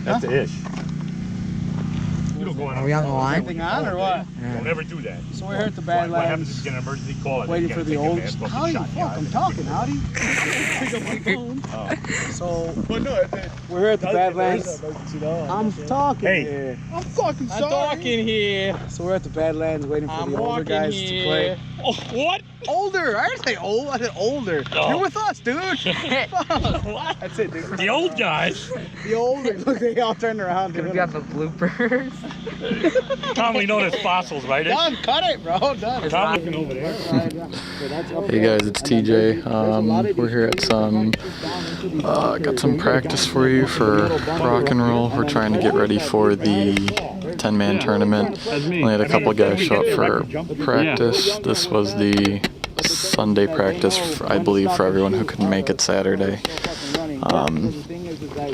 That's the ish. Are we on the line? Anything on or what? Yeah. Don't ever do that. So we're here at the What happens is Badlandz, you get an emergency call and waiting you for gotta the take a old. mask off Howdy, and shot fuck, I'm talking, howdy. Pick up my phone. So we're here at the Badlandz. I'm talking here. I'm fucking sorry. I'm talking here. So we're at the Badlandz waiting for the older guys to play. Oh, what? Older? I didn't say old. I said older. Oh. You're with us, dude. Fuck. What? That's it, dude. The old guys. The older. Look, they all turned around. We got the bloopers. Commonly known as fossils, right? Done. Cut it, bro. Done. Commonly over there. Hey guys, it's TJ. We're here at some, got some practice for you for rock and roll. We're trying to get ready for the 10-man tournament. Only had a couple guys show up for practice. This was the Sunday practice, I believe, for everyone who couldn't make it Saturday.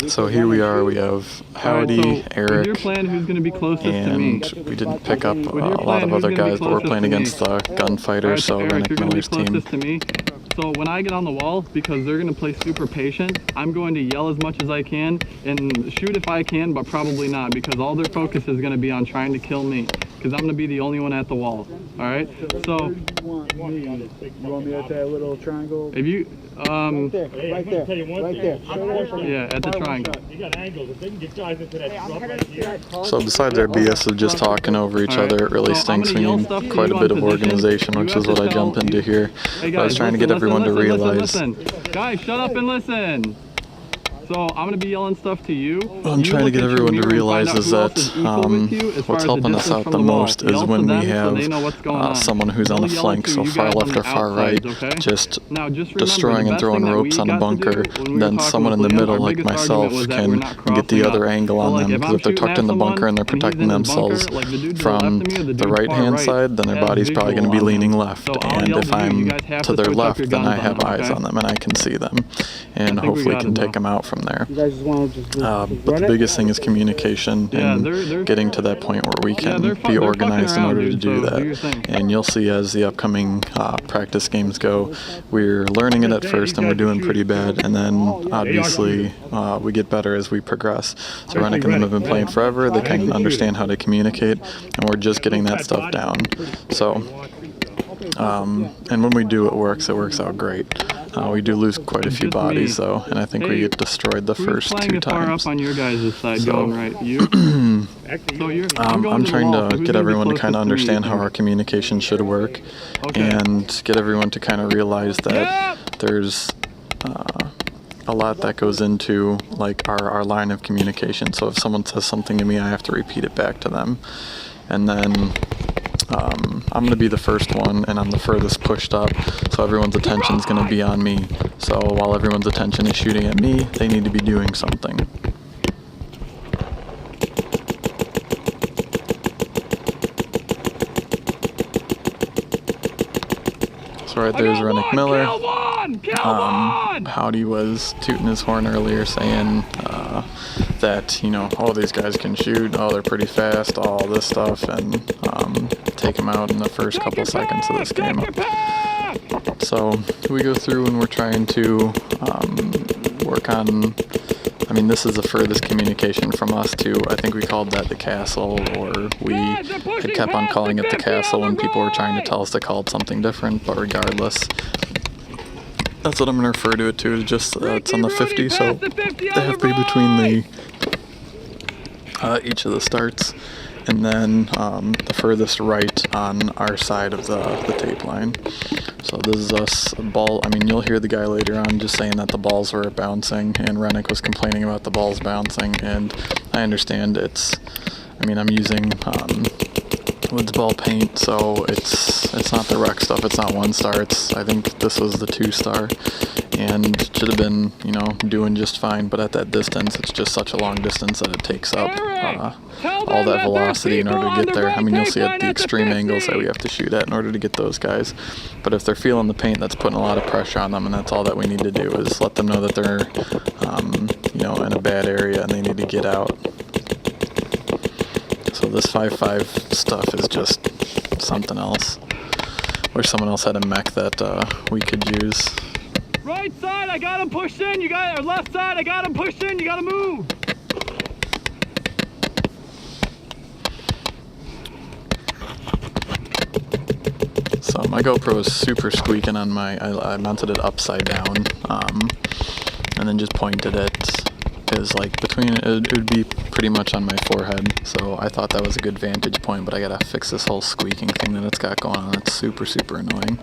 So here we are. We have Howdy, Eric, your plan, who's going to be closest to me? and we didn't pick up a lot of other guys, but we're playing against the gunfighters, so Eric, Rennick you're going to be Miller's team. closest to me. So when I get on the wall, because they're going to play super patient, I'm going to yell as much as I can and shoot if I can, but probably not, because all their focus is going to be on trying to kill me, because I'm going to be the only one at the wall. All right? So You want me at that little triangle? if you Right there. Right there. yeah, at the triangle. You got angles. If they can get guys into that scrub right here. So besides our BS of just talking over each other, it really stinks. We need quite a bit of organization, which is what I jump into here. Hey I was trying to get everyone to realize. Listen. Guys, shut up and listen. So I'm gonna be yelling stuff to you. What I'm trying to get everyone to realize is that what's helping us out the most is when we have someone who's on the flank, so far left or far right, just destroying and throwing ropes on a bunker. Then someone in the middle, like myself, can get the other angle on them, because if they're tucked in the bunker and they're protecting themselves from the right-hand side, then their body's probably going to be leaning left. And if I'm to their left, then I have eyes on them and I can see them, and hopefully can take them out from there. You guys just want to just But the biggest thing is communication and getting to that point where we can be organized in order to do that. And you'll see as the upcoming practice games go, we're learning it at first and we're doing pretty bad, and then obviously we get better as we progress. So Rennick and them have been playing forever, they can understand how to communicate, and we're just getting that stuff down. So and when we do, it works out great. We do lose quite a few bodies though, and I think we get destroyed the first 2 times. Up on your guys' side, going right. You. I'm trying to get everyone to kind of understand how our communication should work, and get everyone to kind of realize that there's a lot that goes into like our line of communication. So if someone says something to me, I have to repeat it back to them, and then I'm going to be the first one, and I'm the furthest pushed up, so everyone's attention is going to be on me. So while everyone's attention is shooting at me, they need to be doing something. So right there's Rennick Miller. Howdy was tooting his horn earlier saying that, you know, oh, these guys can shoot, oh, they're pretty fast, all this stuff, and take them out in the first couple seconds of this game. So we go through and we're trying to work on, I mean, this is the furthest communication from us to, I think we called that the castle, or we had kept on calling it the castle when people were trying to tell us to call it something different, but regardless, that's what I'm going to refer to it to, just it's on the 50, so the halfway between the each of the starts, and then the furthest right on our side of the tape line. So this is us, ball, I mean, you'll hear the guy later on just saying that the balls were bouncing, and Rennick was complaining about the balls bouncing, and I understand it's, I mean, I'm using Woods ball paint, so it's not the wreck stuff, it's not 1-star, it's, I think this was the 2-star, and should have been, you know, doing just fine, but at that distance, it's just such a long distance that it takes up all that velocity in order to get there. I mean, you'll see at the extreme angles that we have to shoot at in order to get those guys, but if they're feeling the paint, that's putting a lot of pressure on them, and that's all that we need to do is let them know that they're, you know, in a bad area and they need to get out. So this 5.5 stuff is just something else. Wish someone else had a mech that we could use. Right side, I got him pushed in. You got, or left side, I got him pushed in. You got to move. So my GoPro is super squeaking on my, I mounted it upside down, and then just pointed it, because like between, it would be pretty much on my forehead, so I thought that was a good vantage point, but I gotta fix this whole squeaking thing that it's got going on. It's super, super annoying.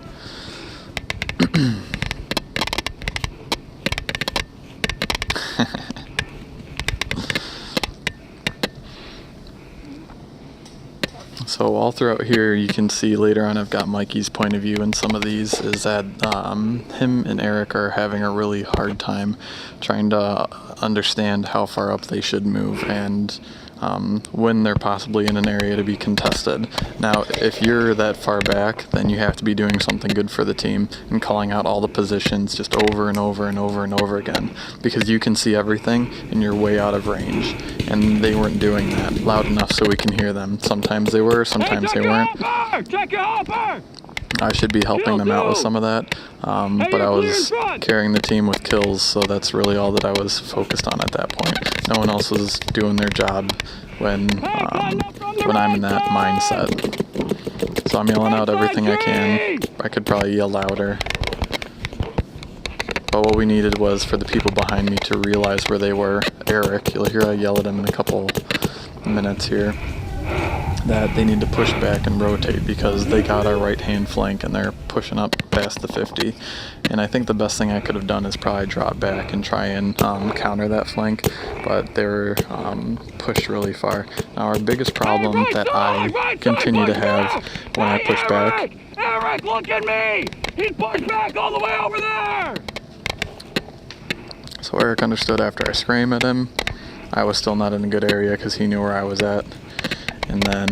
So all throughout here, you can see later on I've got Mikey's point of view in some of these, is that him and Eric are having a really hard time trying to understand how far up they should move and when they're possibly in an area to be contested. Now, if you're that far back, then you have to be doing something good for the team and calling out all the positions just over and over and over and over again, because you can see everything and you're way out of range. And they weren't doing that loud enough so we can hear them. Sometimes they were, sometimes they weren't. Check your hopper! I should be helping them out with some of that, but I was carrying the team with kills, so that's really all that I was focused on at that point. No one else was doing their job when I'm in that mindset. So I'm yelling out everything I can. I could probably yell louder. But what we needed was for the people behind me to realize where they were. Eric, you'll hear I yell at him in a couple minutes here, that they need to push back and rotate because they got our right hand flank and they're pushing up past the 50. And I think the best thing I could have done is probably drop back and try and counter that flank, but they were pushed really far. Now our biggest problem that I continue to have when I push back... Eric, look at me! He's pushed back all the way over there! So Eric understood after I screamed at him, I was still not in a good area because he knew where I was at. And then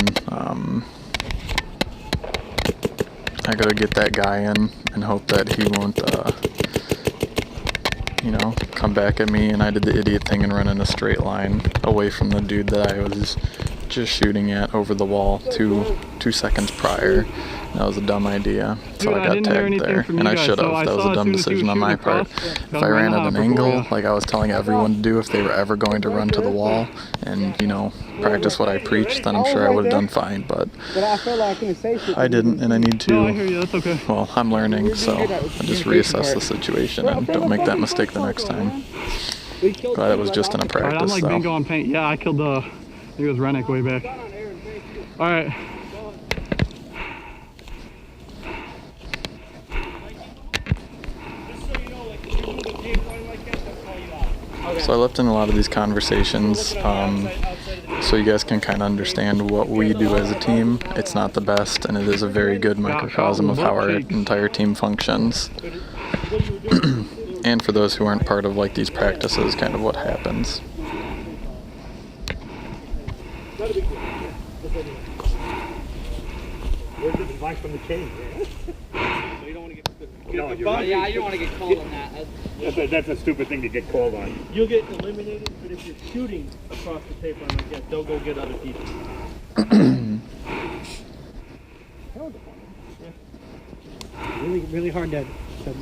I gotta get that guy in and hope that he won't, you know, come back at me. And I did the idiot thing and run in a straight line away from the dude that I was just shooting at over the wall two seconds prior. That was a dumb idea, so Dude, I got tagged there, and I should have. That was a dumb decision on my part. If I ran at an angle, like I was telling everyone to do if they were ever going to run to the wall and, you know, practice what I preached, then I'm sure I would have done fine, but I didn't, and I need to, No, I hear you. That's okay. well, I'm learning, so I just reassess the situation and don't make that mistake the next time. Glad it was just in a practice, Alright, I'm like though. bingo on paint. Yeah, I killed I think it was Rennick way back. Alright. So I left in a lot of these conversations so you guys can kind of understand what we do as a team. It's not the best, and it is a very good microcosm of how our entire team functions. And for those who aren't part of like these practices, kind of what happens. Where's the advice from the king? So you don't want to get... No, you're right. Yeah, you don't want to get called on that. That's a stupid thing to get called on. You'll get eliminated, but if you're shooting across the tape line like that, they'll go get other people. Really hard to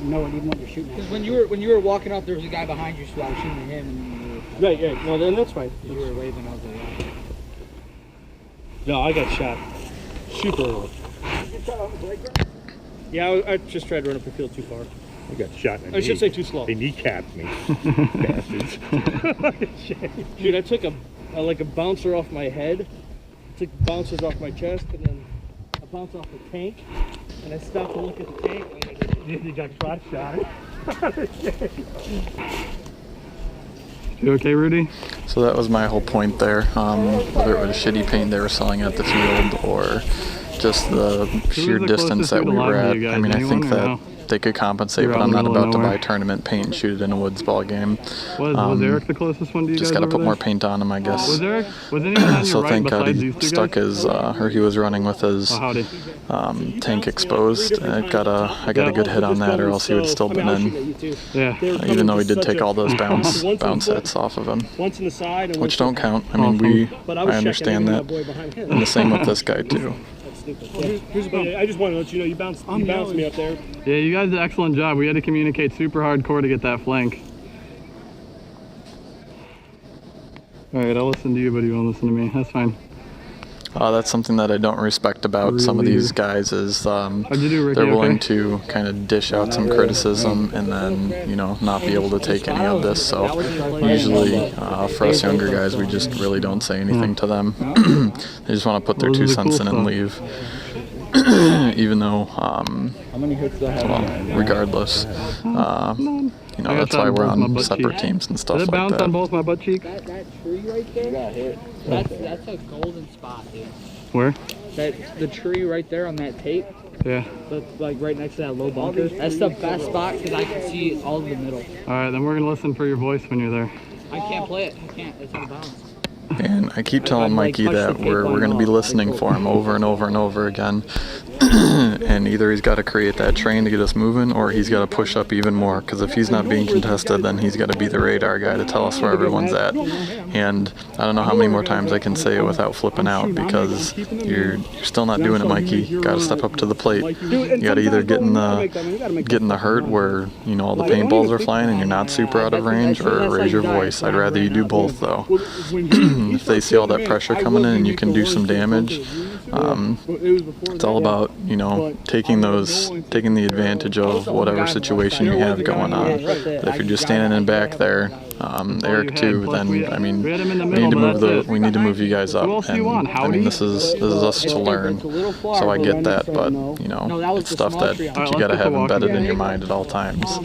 know even what you're shooting at. Because when you were walking up, there was a guy behind you, so I was shooting at him. And Right. No, then that's fine. you were waving over there. No, I got shot super early. Yeah, I just tried to run up the field too far. I got shot in the I should knee. say too slow. They kneecapped me. Bastards. Dude, I took a bouncer off my head, took bouncers off my chest, and then a bounce off the tank, and I stopped to look at the tank, and You got cross-shot. You okay, Rudy? So that was my whole point there, whether it was shitty paint they were selling at the field or just the sheer the distance closest that dude we were alive to at. you guys? I mean, I think Anyone or that no? they could compensate, You're but out I'm in the not middle of about to buy nowhere. tournament paint and shoot it in a woods ball game. Was Eric the closest one to you Just guys got to over put there? more paint on him, I guess. Was anyone on your So right thank God besides he these two stuck guys? his, or he was running with his Oh, howdy. tank exposed. I got a good hit on that, or else he would still been in. Yeah. Even though he did take all those bounce hits off of him, once in the side, and which don't count. I mean, But I was understand checking that, boy behind him. and the same with this guy too. I just want to let you know you bounced me up there. Yeah, you guys did an excellent job. We had to communicate super hardcore to get that flank. Alright, I'll listen to you, but you won't listen to me. That's fine. That's something that I don't respect about some of these guys is they're willing to kind of dish out some criticism and then, you know, not be able to take any of this. So usually for us younger guys, we just really don't say anything to them. They just want to put their 2 cents in and leave. Even though, well, regardless, you know, that's why we're on separate teams and stuff like that. Did it bounce on both my butt cheeks? That tree right there, that's a golden spot, dude. Where? The tree right there on that tape, Yeah. that's like right next to that low bunker. That's the best spot because I can see all of the middle. Alright, then we're going to listen for your voice when you're there. I can't play it. I can't. It's out of bounds. And I keep telling Mikey that we're going to be listening for him over and over and over again. And either he's got to create that train to get us moving, or he's got to push up even more, because if he's not being contested, then he's got to be the radar guy to tell us where everyone's at. And I don't know how many more times I can say it without flipping out, because you're still not doing it, Mikey. You got to step up to the plate. You got to either get in the hurt where, you know, all the paintballs are flying and you're not super out of range, or raise your voice. I'd rather you do both, though. If they see all that pressure coming in and you can do some damage, it's all about, you know, taking the advantage of whatever situation you have going on. But if you're just standing in back there, Eric too, then I mean, we need to move you guys up. And I mean, this is us to learn. So I get that, but you know, it's stuff that you gotta have embedded in your mind at all times.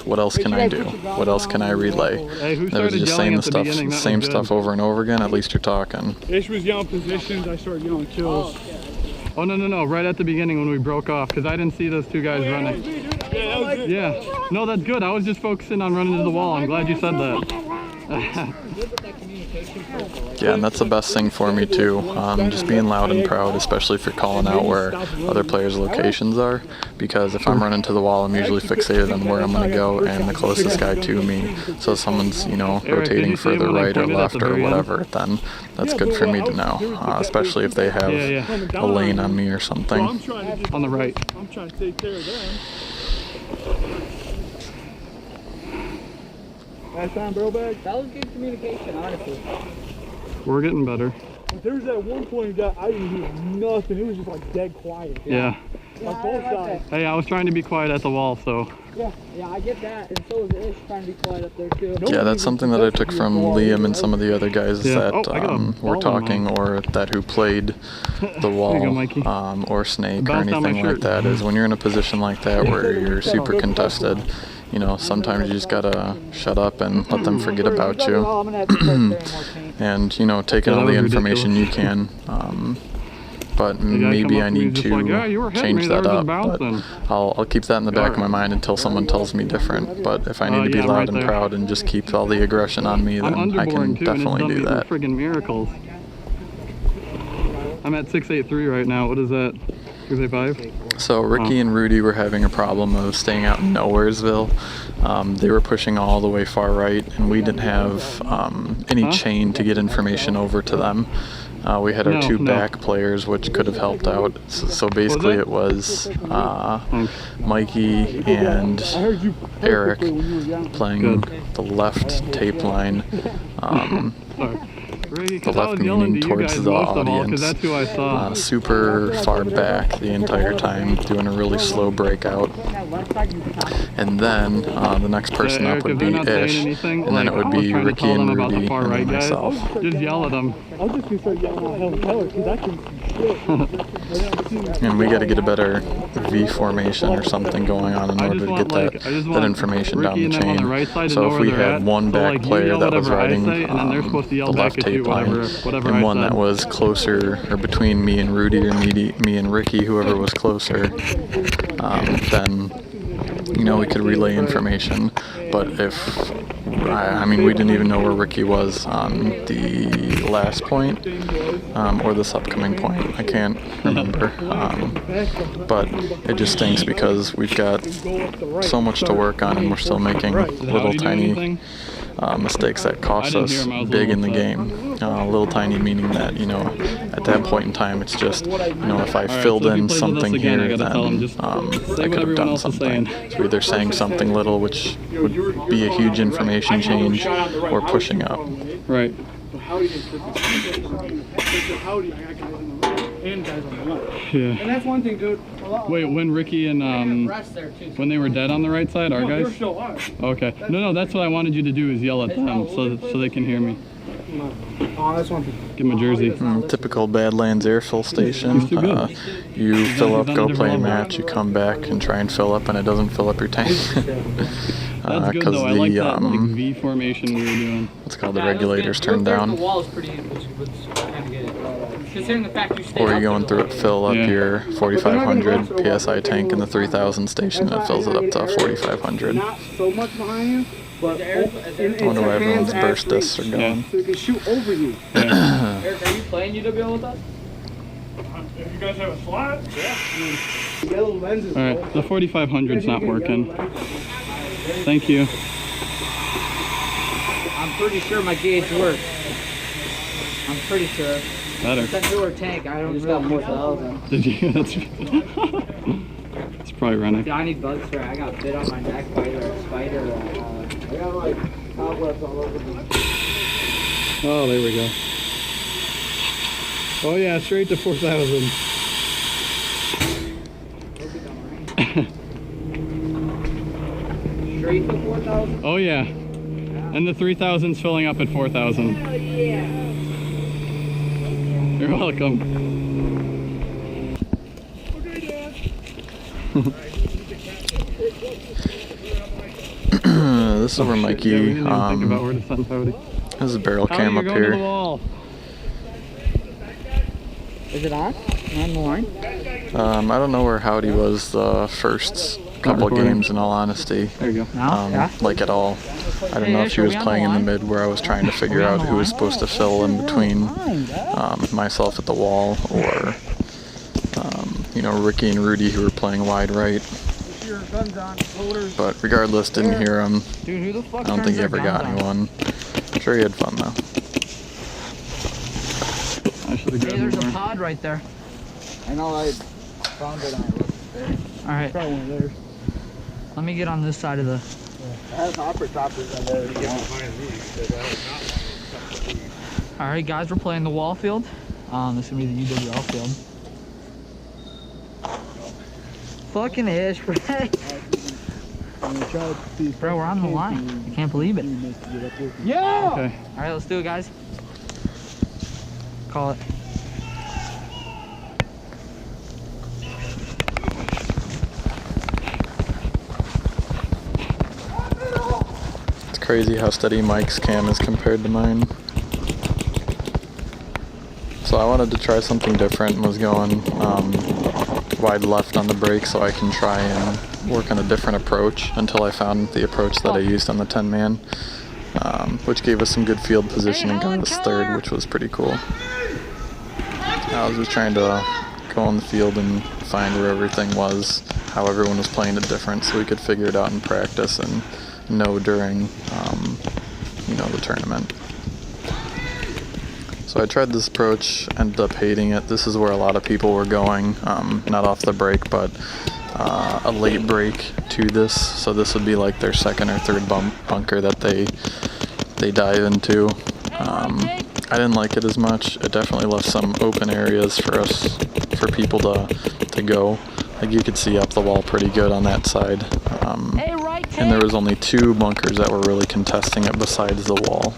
What else can I do? What else can I relay? If it's just saying the same stuff over and over again, at least you're talking. Ish was yelling positions, I started yelling kills. Oh, no, right at the beginning when we broke off, because I didn't see those 2 guys running. Yeah, no, that's good. I was just focusing on running to the wall. I'm glad you said that. Yeah, and that's the best thing for me too. Just being loud and proud, especially if you're calling out where other players' locations are. Because if I'm running to the wall, I'm usually fixated on where I'm going to go and the closest guy to me. So if someone's, you know, rotating further right or left or whatever, then that's good for me to know. Especially if they have a lane on me or something. On the right. I'm trying to take care of them. Last time, bro, bag. That was good communication, honestly. We're getting better. There was that one point I didn't hear nothing. It was just like dead quiet. Yeah. On both sides. Hey, I was trying to be quiet at the wall, so. Yeah, I get that, and so was Ish trying to be quiet up there too. Yeah, that's something that I took from Liam and some of the other guys that were talking, or that who played the wall, or Snake, or anything like that, is when you're in a position like that where you're super contested, you know, sometimes you just gotta shut up and let them forget about you. And, you know, take in all the information you can. But maybe I need to change that up. But I'll keep that in the back of my mind until someone tells me different. But if I need to be loud and proud and just keep all the aggression on me, then I can definitely do that. Friggin' miracles. I'm at 683 right now. What is that? 685? So Ricky and Rudy were having a problem of staying out in Nowheresville. They were pushing all the way far right, and we didn't have any chain to get information over to them. We had our 2 back players, which could have helped out. So basically it was Mikey and Eric playing the left tape line. The left meaning towards the audience, super far back the entire time, doing a really slow breakout. And then the next person up would be Ish, and then it would be Ricky and Rudy, and then myself. Just yell at them. I'm just gonna start yelling out hell because I can see shit. And we got to get a better V formation or something going on in order to get that information down the chain. So if we had one back player that was riding the left tape line, and one that was closer, or between me and Rudy, or me and Ricky, whoever was closer, then, you know, we could relay information. But if, I mean, we didn't even know where Ricky was on the last point, or this upcoming point. I can't remember. But it just stinks because we've got so much to work on, and we're still making little tiny mistakes that cost I didn't us hear him, I was a big in the little game. Little tiny meaning that, you know, at that point in time, it's just, you know, if I Alright, filled so if he in plays with us something again, I here, gotta tell him, then just I say could what have everyone done else is something. saying. So either saying something little, which would be a huge information change, or pushing up. Right. So Howdy didn't flip it. Howdy, I got guys on the right and guys on the left. Yeah. And that's one thing, dude. Wait, when Ricky and when they were dead on the right side, our No, they were guys? still alive. Okay. No, that's what I wanted you to do is yell at them so they can hear me. Oh, that's one thing. Give them a jersey. Typical Badlandz airfill station. He's too good. You fill up, he's on go a play a different match, you come back and try and fill up, and it doesn't fill up your tank. That's good though. I like that like V formation we were doing. What's called the regulators turned down. The wall is pretty, which kind of good. Considering the fact you stay Or up you're to going the through it, light. fill up Yeah. your 4,500 PSI tank in the 3,000 station, and it fills it up to 4,500. Not so much behind you, but I wonder why everyone's burst discs are going. so they can shoot over you. Yeah. Eric, are you playing UWL with us? If you guys have a slot, yeah. Yellow lenses. All right, the 4,500's not working. Thank you. I'm pretty sure my gauge works. I'm pretty sure. Better. It's a newer tank. I don't know. 4,000. Did you? That's. It's probably running. I need bug spray. I got bit on my neck by a spider. I got like cobwebs all over me. Oh, there we go. Oh yeah, straight to 4,000. Straight to 4,000? Oh yeah. And the 3,000's filling up at 4,000. Hell yeah. You're welcome. This is where Mikey, Yeah, we didn't even think about where to send Howdy. this is a barrel Howdy, cam you're up going to the here. wall. Is it on? On the line? I don't know where Howdy was the first couple of recording. games, in all honesty. There you go. No? Like at all. I don't know if he was playing in the mid where I was trying to figure out who was supposed to fill in between myself at the wall, or you know, Ricky and Rudy who were playing wide right. But regardless, didn't hear him. Dude, who the fuck I don't think he ever got anyone. I'm sure he had fun though. I should have Hey, grabbed there's a more. pod right there. I know I found it on All right, Probably one of theirs. let me get on this side of the. I have hopper toppers on there. All right, guys, we're playing the wall field. This is gonna be the UWL field. Fucking ish, bro. Bro, we're on the line. I can't believe it. Yeah! Okay. All right, let's do it, guys. Call it. It's crazy how steady Mike's cam is compared to mine. So I wanted to try something different and was going wide left on the brake so I can try and work on a different approach until I found the approach that I used on the 10-man, which gave us some good field position and got us third, which was pretty cool. I was just trying to go on the field and find where everything was, how everyone was playing it different, so we could figure it out in practice and know during, you know, the tournament. So I tried this approach, ended up hating it. This is where a lot of people were going, not off the brake, but a late brake to this. So this would be like their second or third bunker that they dive into. I didn't like it as much. It definitely left some open areas for people to go. Like you could see up the wall pretty good on that side. And there was only 2 bunkers that were really contesting it besides the wall.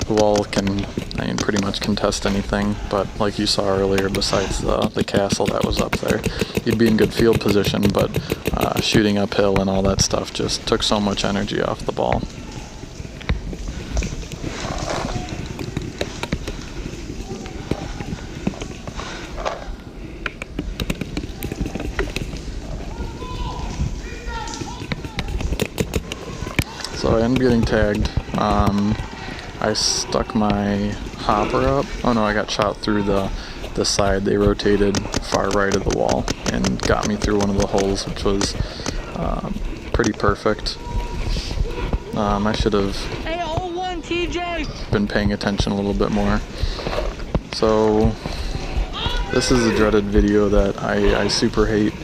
The wall can, I mean, pretty much contest anything, but like you saw earlier, besides the castle that was up there, you'd be in good field position, but shooting uphill and all that stuff just took so much energy off the ball. So I ended up getting tagged. I stuck my hopper up. Oh no, I got shot through the side. They rotated far right of the wall and got me through one of the holes, which was pretty perfect. I should have been paying attention a little bit more. So this is a dreaded video that I super hate.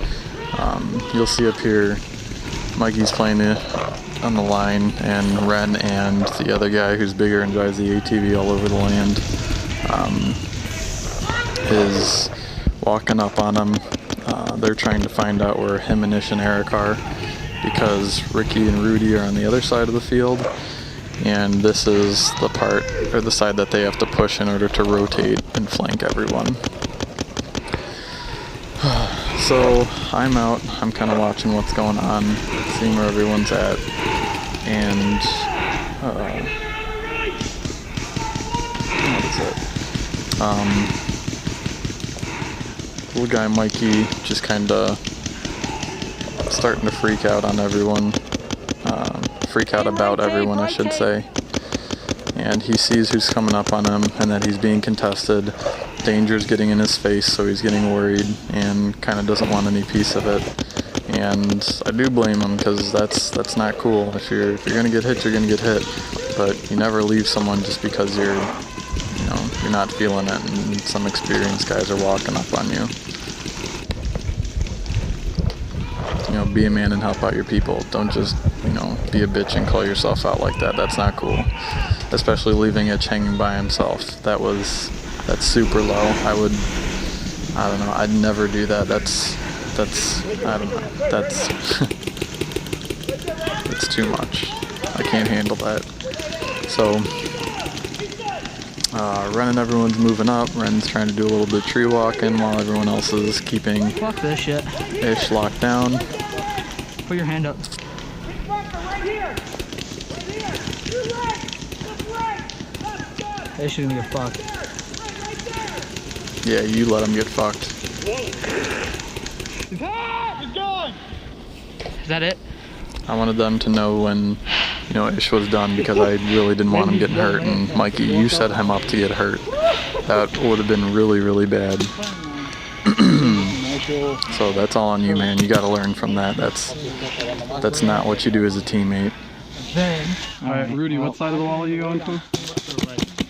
You'll see up here, Mikey's playing it on the line, and Ren and the other guy who's bigger and drives the ATV all over the land is walking up on him. They're trying to find out where him and Ish and Eric are, because Ricky and Rudy are on the other side of the field, and this is the part, or the side, that they have to push in order to rotate and flank everyone. So I'm out, I'm kind of watching what's going on, seeing where everyone's at, and what is it? Little guy Mikey just kind of starting to freak out on everyone, freak out about everyone, I should say. And he sees who's coming up on him and that he's being contested. Danger's getting in his face, so he's getting worried and kind of doesn't want any piece of it. And I do blame him, because that's not cool. If you're gonna get hit, you're gonna get hit. But you never leave someone just because you're not feeling it and some experienced guys are walking up on you. Be a man and help out your people. Don't just, be a bitch and call yourself out like that. That's not cool. Especially leaving Itch hanging by himself. That's super low. I don't know, I'd never do that. That's I don't know, that's it's too much. I can't handle that. So Ren and everyone's moving up. Ren's trying to do a little bit of tree walking while everyone else is keeping Fuck this shit. Ish locked down. Put your hand up. Ish is gonna get fucked. Yeah, you let him get fucked. He's gone! Is that it? I wanted them to know when, Ish was done, because I really didn't want him getting hurt. And Mikey, you set him up to get hurt. That would have been really, really bad. So that's all on you, man. You got to learn from that. That's not what you do as a teammate. All right, Rudy, what side of the wall are you going to?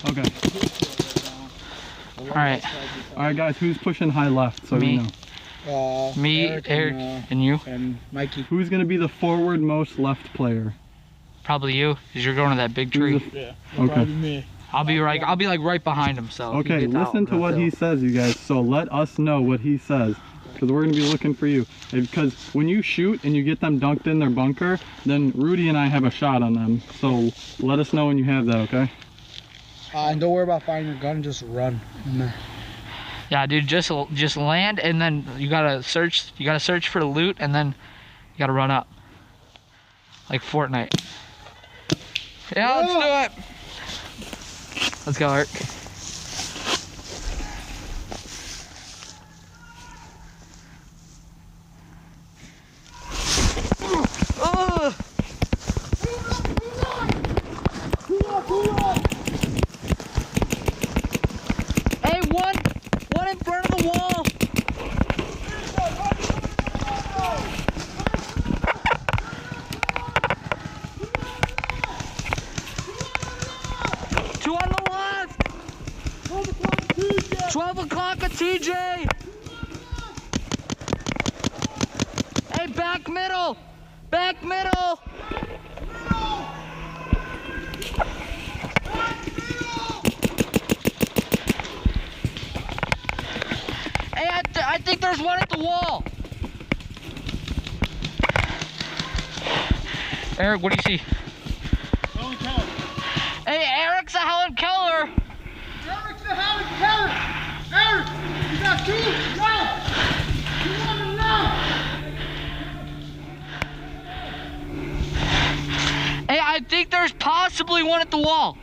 Okay. All right. All right, guys, who's pushing high left? So Me. we know. Me, Eric, and you. And Mikey. Who's gonna be the forward most left player? Probably you, because you're going to that big tree. Okay. I'll be like right behind him. So. if he Okay, gets out, listen to what he says, you guys. So let us know what he says, because we're gonna be looking for you. Because when you shoot and you get them dunked in their bunker, then Rudy and I have a shot on them. So let us know when you have that, okay? And don't worry about finding your gun, just run. Yeah, dude, just land, and then you gotta search. You gotta search for the loot, and then you gotta run up, like Fortnite. Yeah, let's do it. Let's go, Eric. Hey, one in front of the wall. Two on the left. 12 o'clock at TJ. Hey, back middle. Back middle. Hey, I think there's one at the wall. Eric, what do you see? Helen Keller. Hey, Eric's a Helen Keller. Eric's the Helen Keller. Eric, you got two? No. You want to know? Hey, I think there's possibly one at the wall.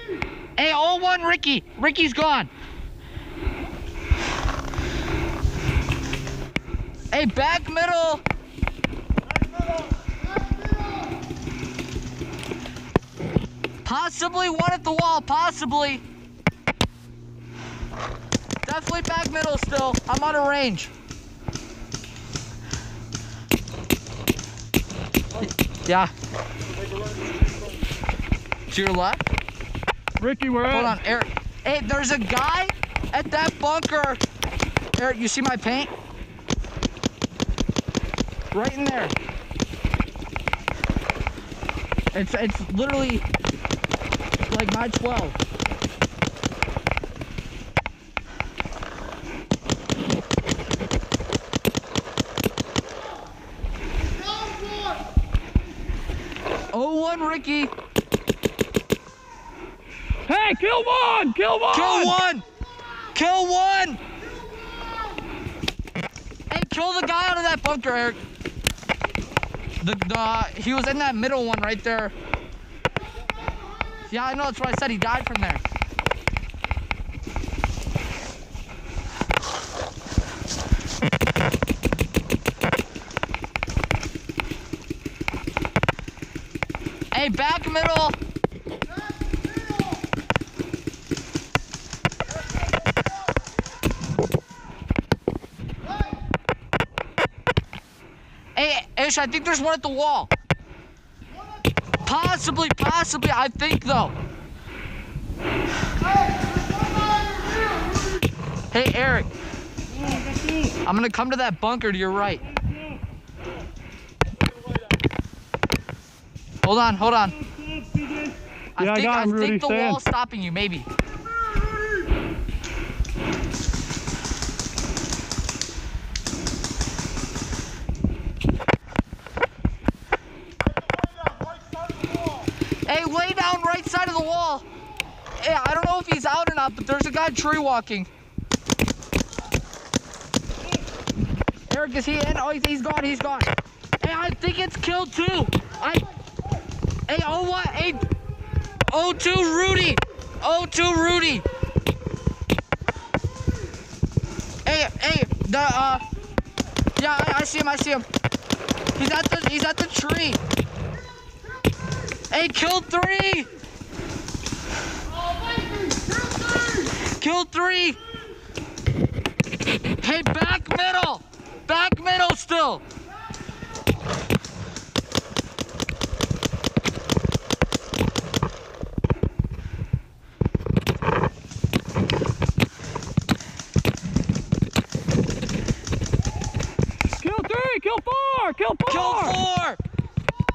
Ricky. Hey, 01 Ricky. Ricky's gone. Hey, back middle. Possibly one at the wall, possibly. Definitely back middle still. I'm out of range. Yeah. To your left? Ricky, we're Hold on, Eric. Hey, there's a guy at that bunker. Eric, you see my paint? Right in there. It's literally like my 12. Oh, 1 Ricky. Hey, kill one! Kill one! Kill one! Kill one! Hey, kill the guy out of that bunker, Eric. He was in that middle one right there. Yeah, I know, that's what I said. He died from there. Hey, back middle. Hey, Ish, I think there's one at the wall. Possibly, I think though. Hey, Eric. I'm gonna come to that bunker to your right. Hold on. Yeah, I got him, Rudy. think the Stand. wall's stopping you, maybe. Hey, lay down right side of the wall. Hey, I don't know if he's out or not, but there's a guy tree walking. Eric, is he in? Oh, he's gone. Hey, I think it's killed too. Hey, oh what? Hey, 02 Rudy. 02 Rudy. Hey, yeah, I see him. He's at the tree. Hey, killed 3. Kill 3. Hey, back middle still.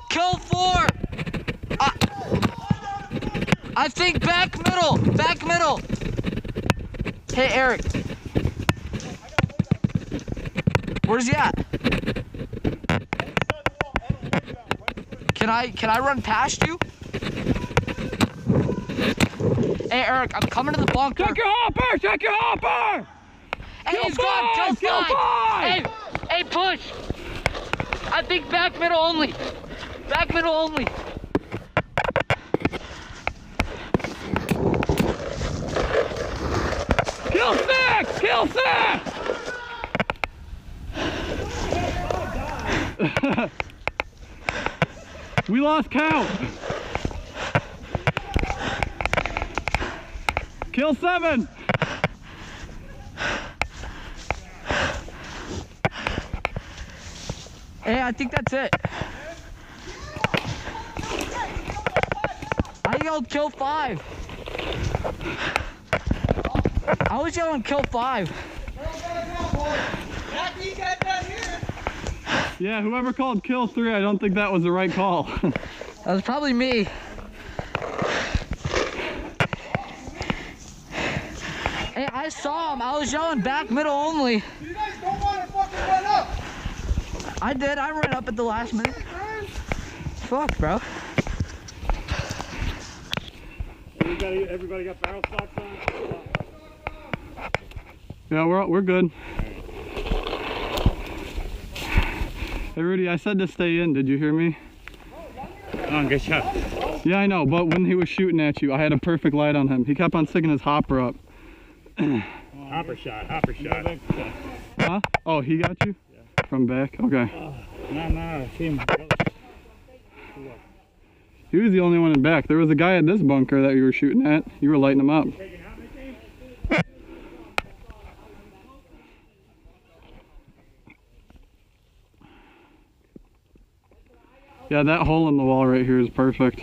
Kill 4. I think back middle. Hey, Eric. Where's he at? Can I run past you? Hey, Eric, I'm coming to the bunker. Check your hopper! Hey, he's gone. Kill 5. Hey, push. I think back middle only. Kill 6! We lost count. Kill 7. Hey, I think that's it. I yelled kill 5. I was yelling kill 5. Yeah, whoever called kill 3, I don't think that was the right call. That was probably me. Hey, I saw him. I was yelling back middle only. You guys don't want to fucking run up. I did. I ran up at the last minute. Fuck, bro. Everybody got barrel stocks on? Yeah, we're good. Hey Rudy, I said to stay in. Did you hear me? Oh, good shot. Yeah, I know, but when he was shooting at you, I had a perfect light on him. He kept on sticking his hopper up. Hopper shot. Huh? Oh, he got you? Yeah. From back? Okay. No, I see him. He was the only one in back. There was a guy at this bunker that you were shooting at. You were lighting him up. Yeah, that hole in the wall right here is perfect.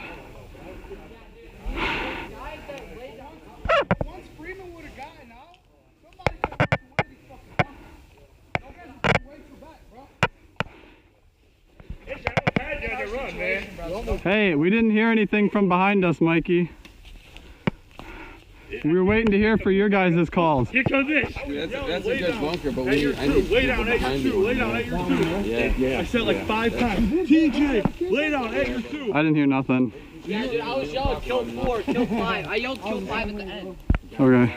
Hey, we didn't hear anything from behind us, Mikey. We were waiting to hear for your guys' calls. Here comes this. That's a good bunker, but At your two. Lay down at your two. Lay down at your two. Yeah. I said like 5 times. TJ, lay down at your two. I didn't hear nothing. Yeah, dude, I was yelling kill 4, kill 5. I yelled kill 5 at the end. Okay.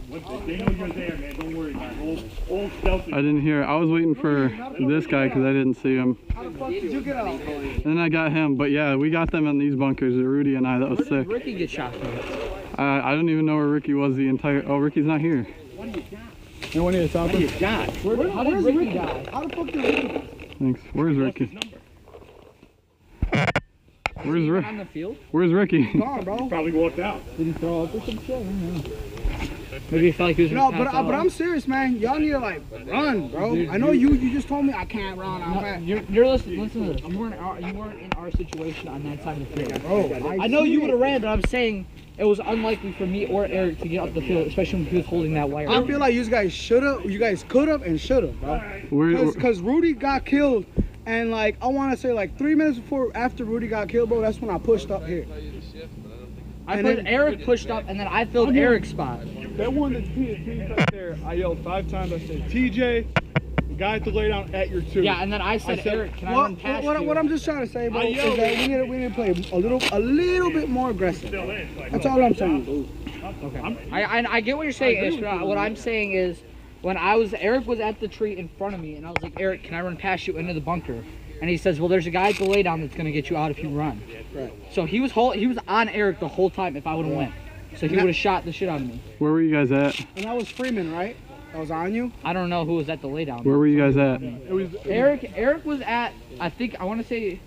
They know you're there, man. Don't worry, man. Old stealthy. I didn't hear. I was waiting for this guy because I didn't see him. How the fuck did you get out? And then I got him. But yeah, we got them in these bunkers, Rudy and I. That was sick. Ricky get shot from? I don't even know where Ricky was the entire... Oh, Ricky's not here. No one here to talk to you. How did Ricky die? How the fuck did Ricky? Thanks. Where's Ricky? Where's Ricky? On the field? Where's Ricky? Gone, bro. Probably walked out. Did he throw up or some shit? I don't know. Maybe he felt like he was No, but I'm serious, man. Y'all need to like run, bro. I know you just told me I can't run. You're listening to this. You weren't in our situation on that side of the field. Bro, I know you would have ran, but I'm saying it was unlikely for me or Eric to get up the field, especially when he was holding that wire. I feel like you guys could have and should have, bro. Because Rudy got killed, and like I want to say like 3 minutes after Rudy got killed, bro. That's when I pushed up here. Eric pushed up, and then I filled Eric's spot. That one that's right there, I yelled 5 times. I said, TJ, the guy had to lay down at your two. Yeah, and then I said Eric, can I run past you? What I'm just trying to say, bro, is that we need to play a little bit more aggressive. That's all I'm saying, dude. Okay. I get what you're saying, Ishra. What I'm saying is, Eric was at the tree in front of me, and I was like, Eric, can I run past you into the bunker? And he says, well, there's a guy at the lay down that's gonna get you out if you run. Right. So he was on Eric the whole time if I would have went. So he would have shot the shit out of me. Where were you guys at? And that was Freeman, right? That was on you? I don't know who was at the lay down. Where were you guys at? Eric was at, I want to say,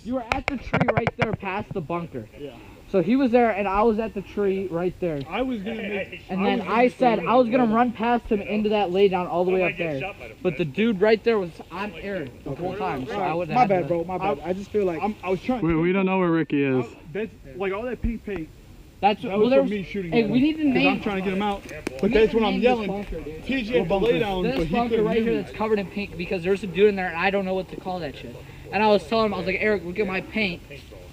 you were at the tree right there past the bunker. Yeah. So he was there and I was at the tree right there. I was gonna make. And then I said I was gonna run past him into that lay down all the way up there. But the dude right there was on Eric the whole time. So I would have. My bad, bro. My bad. I just feel like I was trying. We don't know where Ricky is. That's like all that pink paint. That was from me shooting. Hey, we need to name. I'm trying to get him out. But that's when I'm yelling. TJ had to lay down, This but he bunker couldn't right hear here me. that's covered in pink because there's a dude in there and I don't know what to call that shit. And I was telling him, I was like, Eric, look at my paint.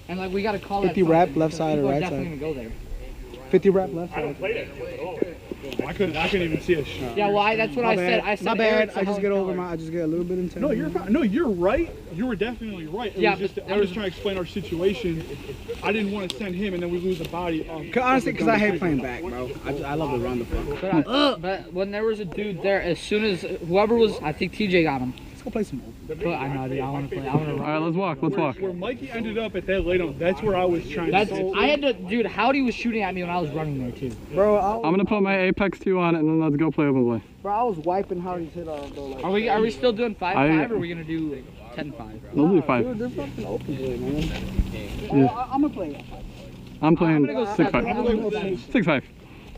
And like, we gotta call 50 that. wrap left side or People are right definitely side? gonna go there. 50 rap left side. I couldn't even see a shot. Yeah, well, that's what I said. I said My bad. Eric's I just get over color. I just get a little bit intense. No, you're fine. No, you're right. You were definitely right. Yeah, Was just, but I was trying to explain our situation. I didn't want to send him and then we lose a body. Honestly, because I hate playing back, bro. I love to run the fuck. But when there was a dude there, as soon as whoever was, I think TJ got him. Let's go play some more. But I know, dude. I want to play. I want to All run. right, let's walk. Let's walk. Where Mikey ended up at that laydown, that's where I was trying That's. to. I had to, dude. Howdy was shooting at me when I was running there too. Bro, I'm gonna put my Apex 2 on it and then let's go play open play. I was wiping Howdy's head off, though. Like, Are we still doing 5-5 or are we gonna do 10-5? We'll do 5. dude, they're fucking open play, man. Yeah. I'm gonna play. I'm playing I'm gonna go 6-5. 7. 6-5.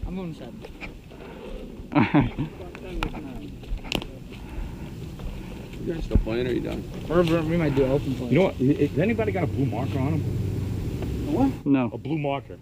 I'm moving 7. Alright. You guys still playing or are you done? Or we might do open play. You know what? Has anybody got a blue marker on him? No. A blue marker.